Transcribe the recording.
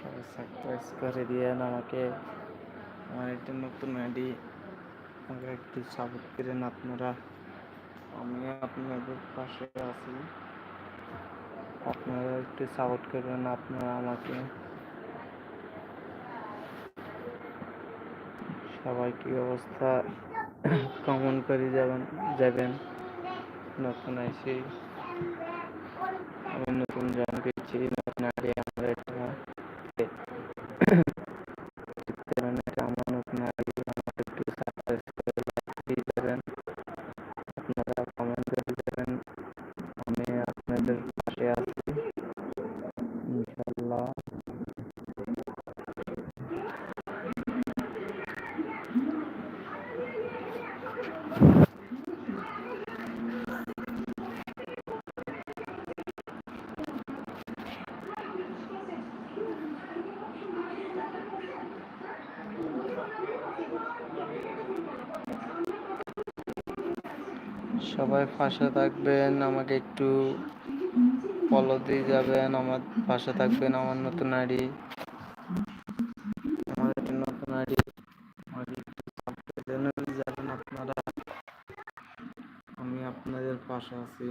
সবাই সাবস্ক্রাইব করে দিয়েন আমাকে। আমার একটা নতুন আইডি, আমাকে একটু সাপোর্ট করেন আপনারা। আমি আপনাদের পাশে আছি, আপনারা একটু সাপোর্ট করবেন আপনারা আমাকে। সবাই কি অবস্থা কমেন্ট করে যাবেন। নতুন আইসি, আমি নতুন জয়েন করছি, নতুন আইডি আমার এটা আমার নতুন আইডি, আমার একটু সাবস্ক্রাইব করে যাবেন। আপনারা কমেন্ট করে যাবেন, আমি আপনাদের পাশে আছি ইনশাল্লাহ। সবাই পাশে থাকবেন, আমাকে একটু ফলো দিয়ে যাবেন, আমার পাশে থাকবেন। আমার নতুন আইডি, আমার একটা নতুন আইডি, আমাকে একটু সাবস্ক্রাইব করে যাবেন আপনারা। আমি আপনাদের পাশে আছি।